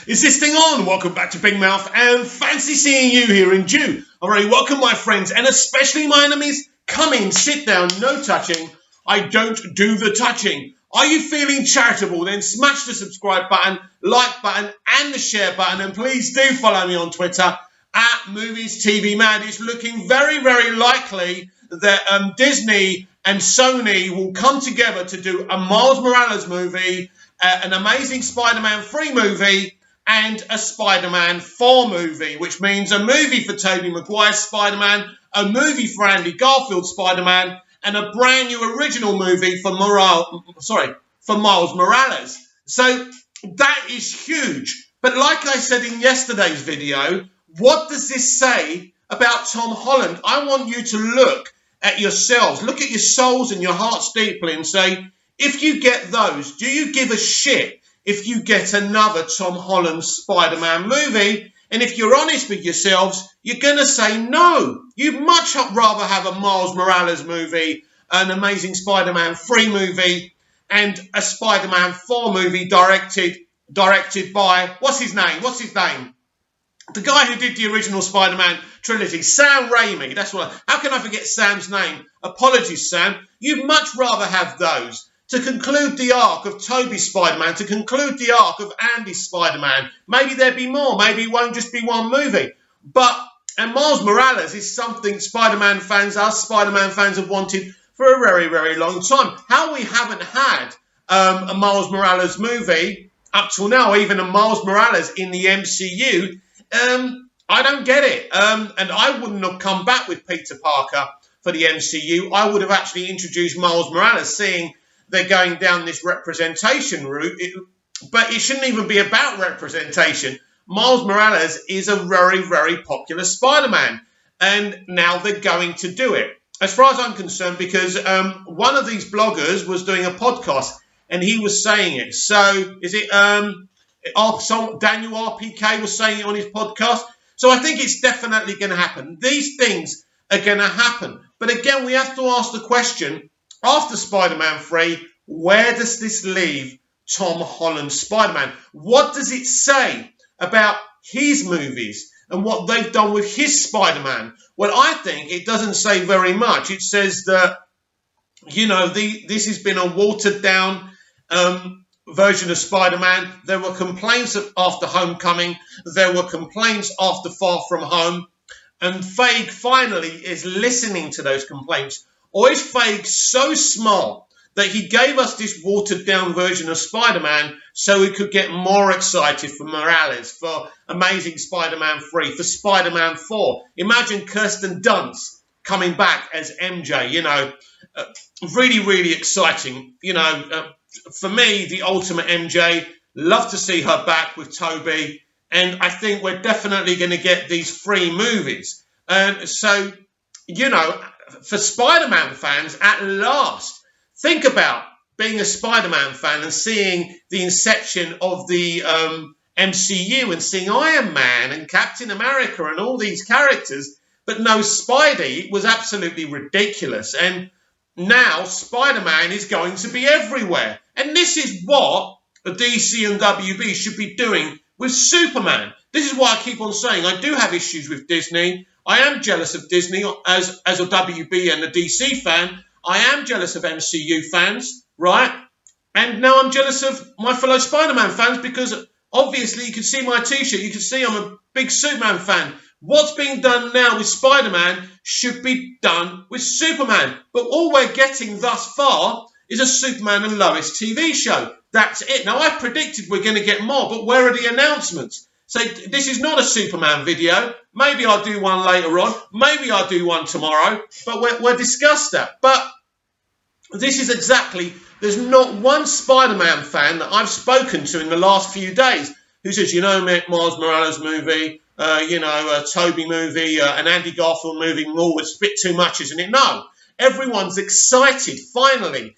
Is this thing on? Welcome back to Big Mouth and fancy seeing you here in June. Alright, welcome my friends and especially my enemies. Come in, sit down, no touching. I don't do the touching. Are you feeling charitable? Then smash the subscribe button, like button and the share button, and please do follow me on Twitter at Movies TV Mad. It's looking very, very likely that Disney and Sony will come together to do a Miles Morales movie, an Amazing Spider-Man 3 movie, and a Spider-Man 4 movie, which means a movie for Tobey Maguire's Spider-Man, a movie for Andy Garfield's Spider-Man, and a brand new original movie for Miles Morales. So that is huge. But like I said in yesterday's video, what does this say about Tom Holland? I want you to look at yourselves, look at your souls and your hearts deeply and say, if you get those, do you give a shit if you get another Tom Holland Spider-Man movie? And if you're honest with yourselves, you're going to say no. You'd much rather have a Miles Morales movie, an Amazing Spider-Man 3 movie, and a Spider-Man 4 movie directed by, what's his name? The guy who did the original Spider-Man trilogy, Sam Raimi. How can I forget Sam's name? Apologies, Sam. You'd much rather have those to conclude the arc of Tobey's Spider-Man, to conclude the arc of Andy's Spider-Man. Maybe there'd be more. Maybe it won't just be one movie. And Miles Morales is something us Spider-Man fans have wanted for a very, very long time. How we haven't had a Miles Morales movie up till now, even a Miles Morales in the MCU, I don't get it. And I wouldn't have come back with Peter Parker for the MCU. I would have actually introduced Miles Morales, seeing they're going down this representation route. But it shouldn't even be about representation. Miles Morales is a very, very popular Spider-Man. And now they're going to do it. As far as I'm concerned, because one of these bloggers was doing a podcast and he was saying it. So is it Daniel RPK was saying it on his podcast? So I think it's definitely going to happen. These things are going to happen. But again, we have to ask the question, after Spider-Man 3, where does this leave Tom Holland's Spider-Man? What does it say about his movies and what they've done with his Spider-Man? Well, I think it doesn't say very much. It says that, this has been a watered-down version of Spider-Man. There were complaints after Homecoming. There were complaints after Far From Home. And Feige finally is listening to those complaints. Or is Feige so smart that he gave us this watered-down version of Spider-Man so we could get more excited for Morales, for Amazing Spider-Man 3, for Spider-Man 4. Imagine Kirsten Dunst coming back as MJ, really, really exciting. For me, the ultimate MJ. Love to see her back with Tobey. And I think we're definitely going to get these 3 movies. And so, for Spider-Man fans, at last, think about being a Spider-Man fan and seeing the inception of the MCU and seeing Iron Man and Captain America and all these characters, but no Spidey. It was absolutely ridiculous. And now Spider-Man is going to be everywhere. And this is what the DC and WB should be doing with Superman. This is why I keep on saying I do have issues with Disney. I am jealous of Disney as a WB and a DC fan. I am jealous of MCU fans, right? And now I'm jealous of my fellow Spider-Man fans because obviously you can see my T-shirt. You can see I'm a big Superman fan. What's being done now with Spider-Man should be done with Superman. But all we're getting thus far is a Superman and Lois TV show. That's it. Now, I predicted we're going to get more, but where are the announcements? So this is not a Superman video. Maybe I'll do one later on. Maybe I'll do one tomorrow. But we'll discuss that. But this is exactly... There's not one Spider-Man fan that I've spoken to in the last few days who says, Miles Morales movie, a Tobey movie, an Andy Garfield movie, it's a bit too much, isn't it? No. Everyone's excited, finally.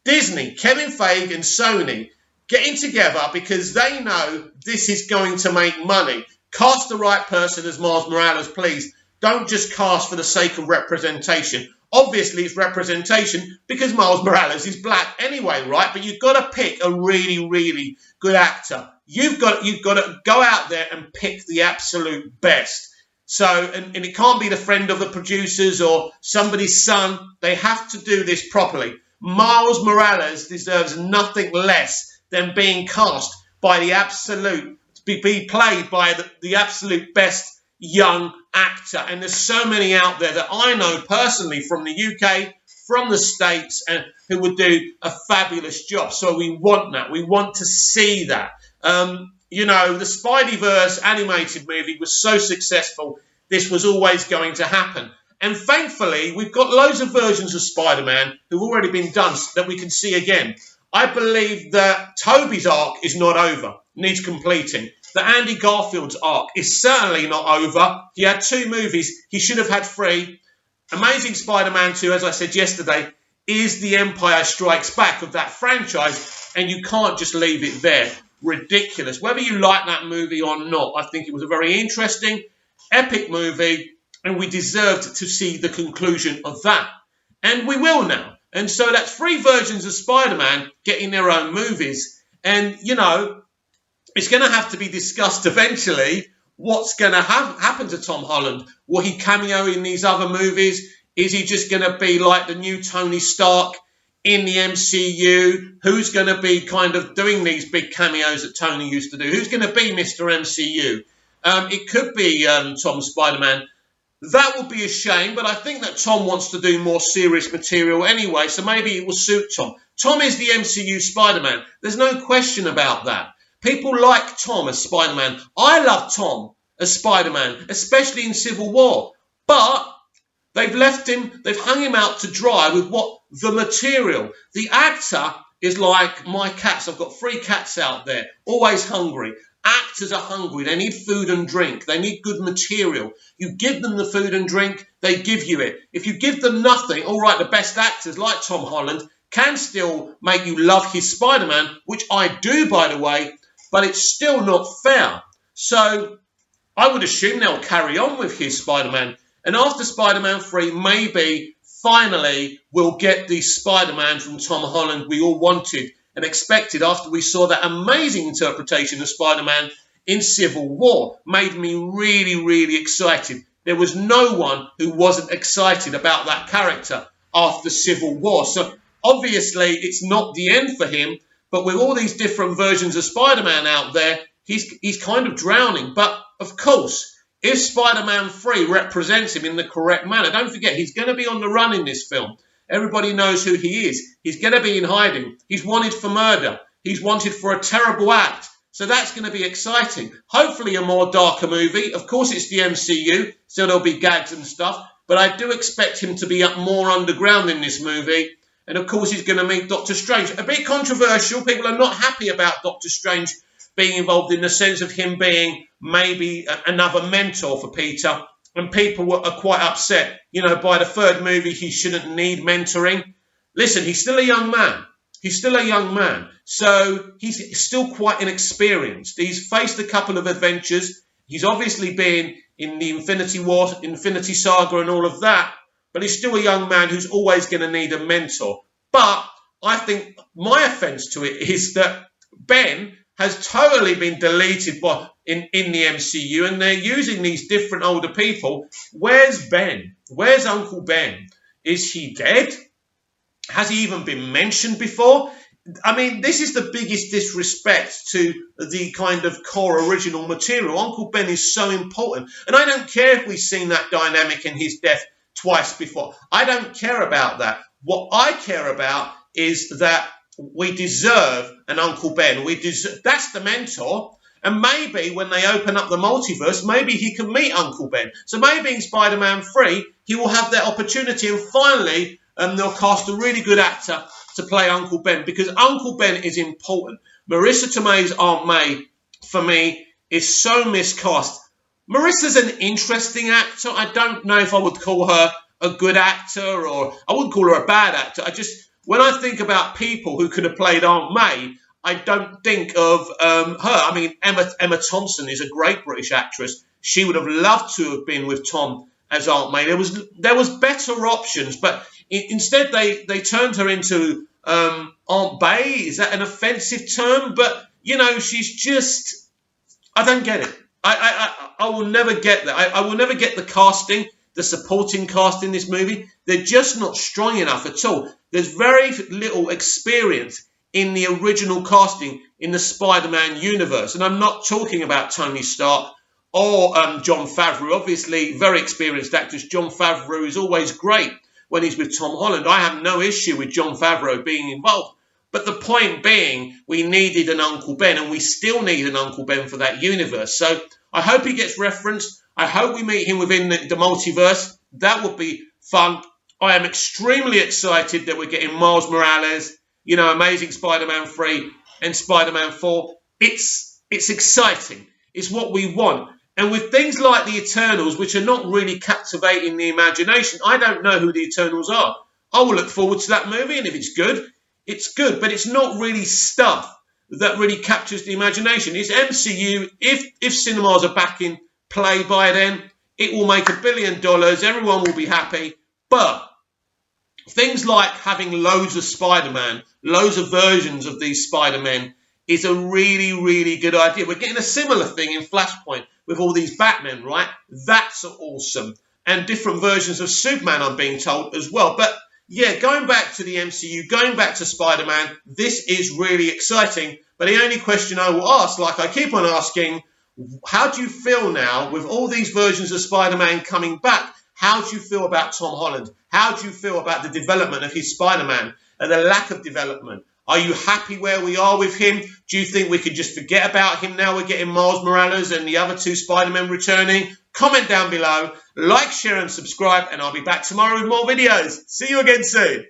Disney, Kevin Feige and Sony getting together because they know this is going to make money. Cast the right person as Miles Morales, please. Don't just cast for the sake of representation. Obviously, it's representation because Miles Morales is black anyway, right? But you've got to pick a really, really good actor. you've got to go out there and pick the absolute best. So, and it can't be the friend of the producers or somebody's son. They have to do this properly. Miles Morales deserves nothing less than being cast by the absolute, be played by the absolute best young actor. And there's so many out there that I know personally from the UK, from the States, and who would do a fabulous job. So we want that. We want to see that. You know, the Spideyverse animated movie was so successful, this was always going to happen. And thankfully, we've got loads of versions of Spider-Man who've already been done that we can see again. I believe that Tobey's arc is not over, needs completing. That Andy Garfield's arc is certainly not over. He had 2 movies, he should have had 3. Amazing Spider-Man 2, as I said yesterday, is the Empire Strikes Back of that franchise, and you can't just leave it there. Ridiculous. Whether you like that movie or not, I think it was a very interesting, epic movie, and we deserved to see the conclusion of that. And we will now. And so that's 3 versions of Spider-Man getting their own movies. And, you know, it's going to have to be discussed eventually what's going to happen to Tom Holland. Will he cameo in these other movies? Is he just going to be like the new Tony Stark in the MCU? Who's going to be kind of doing these big cameos that Tony used to do? Who's going to be Mr. MCU? It could be Tom Spider-Man. That would be a shame, but I think that Tom wants to do more serious material anyway, so maybe it will suit Tom. Tom is the MCU Spider-Man. There's no question about that. People like Tom as Spider-Man. I love Tom as Spider-Man, especially in Civil War. But they've left him, they've hung him out to dry with what? The material. The actor is like my cats. I've got 3 cats out there, always hungry. Actors are hungry. They need food and drink. They need good material. You give them the food and drink, they give you it. If you give them nothing, all right, the best actors like Tom Holland can still make you love his Spider-Man, which I do, by the way, but it's still not fair. So I would assume they'll carry on with his Spider-Man. And after Spider-Man 3, maybe finally we'll get the Spider-Man from Tom Holland we all wanted and expected after we saw that amazing interpretation of Spider-Man in Civil War. Made me really, really excited. There was no one who wasn't excited about that character after Civil War. So obviously it's not the end for him, but with all these different versions of Spider-Man out there, he's kind of drowning. But of course, if Spider-Man 3 represents him in the correct manner, don't forget, he's going to be on the run in this film. Everybody knows who he is. He's going to be in hiding. He's wanted for murder. He's wanted for a terrible act. So that's going to be exciting. Hopefully a more darker movie. Of course, it's the MCU, so there'll be gags and stuff. But I do expect him to be up more underground in this movie. And of course, he's going to meet Doctor Strange. A bit controversial. People are not happy about Doctor Strange being involved in the sense of him being maybe another mentor for Peter. And people are quite upset. You know, by the 3rd movie, he shouldn't need mentoring. Listen, he's still a young man. He's still a young man. So he's still quite inexperienced. He's faced a couple of adventures. He's obviously been in the Infinity War, Infinity Saga and all of that. But he's still a young man who's always going to need a mentor. But I think my offence to it is that Ben has totally been deleted in the MCU, and they're using these different older people. Where's Ben? Where's Uncle Ben? Is he dead? Has he even been mentioned before? I mean, this is the biggest disrespect to the kind of core original material. Uncle Ben is so important. And I don't care if we've seen that dynamic in his death twice before. I don't care about that. What I care about is that we deserve an Uncle Ben. That's the mentor. And maybe when they open up the multiverse, maybe he can meet Uncle Ben. So maybe in Spider-Man 3, he will have that opportunity. And finally, they'll cast a really good actor to play Uncle Ben, because Uncle Ben is important. Marissa Tomei's Aunt May, for me, is so miscast. Marissa's an interesting actor. I don't know if I would call her a good actor, or I wouldn't call her a bad actor. When I think about people who could have played Aunt May, I don't think of her. I mean, Emma Thompson is a great British actress. She would have loved to have been with Tom as Aunt May. There was better options, but instead they turned her into Aunt Bay. Is that an offensive term? But she's just, I don't get it. I will never get that. I will never get the casting, the supporting cast in this movie. They're just not strong enough at all. There's very little experience in the original casting in the Spider-Man universe. And I'm not talking about Tony Stark or Jon Favreau. Obviously, very experienced actors. Jon Favreau is always great when he's with Tom Holland. I have no issue with Jon Favreau being involved. But the point being, we needed an Uncle Ben, and we still need an Uncle Ben for that universe. So I hope he gets referenced. I hope we meet him within the multiverse. That would be fun. I am extremely excited that we're getting Miles Morales, Amazing Spider-Man 3 and Spider-Man 4. It's exciting. It's what we want. And with things like the Eternals, which are not really captivating the imagination, I don't know who the Eternals are. I will look forward to that movie, and if it's good, it's good, but it's not really stuff that really captures the imagination. It's MCU. If cinemas are back in play by then, it will make $1 billion. Everyone will be happy. But things like having loads of Spider-Man, loads of versions of these Spider-Men, is a really, really good idea. We're getting a similar thing in Flashpoint with all these Batmen, right? That's awesome. And different versions of Superman, I'm being told, as well. But yeah, going back to the MCU, going back to Spider-Man, this is really exciting. But the only question I will ask, like I keep on asking, how do you feel now with all these versions of Spider-Man coming back? How do you feel about Tom Holland? How do you feel about the development of his Spider-Man and the lack of development? Are you happy where we are with him? Do you think we could just forget about him now we're getting Miles Morales and the other two Spider-Men returning? Comment down below, like, share and subscribe, and I'll be back tomorrow with more videos. See you again soon.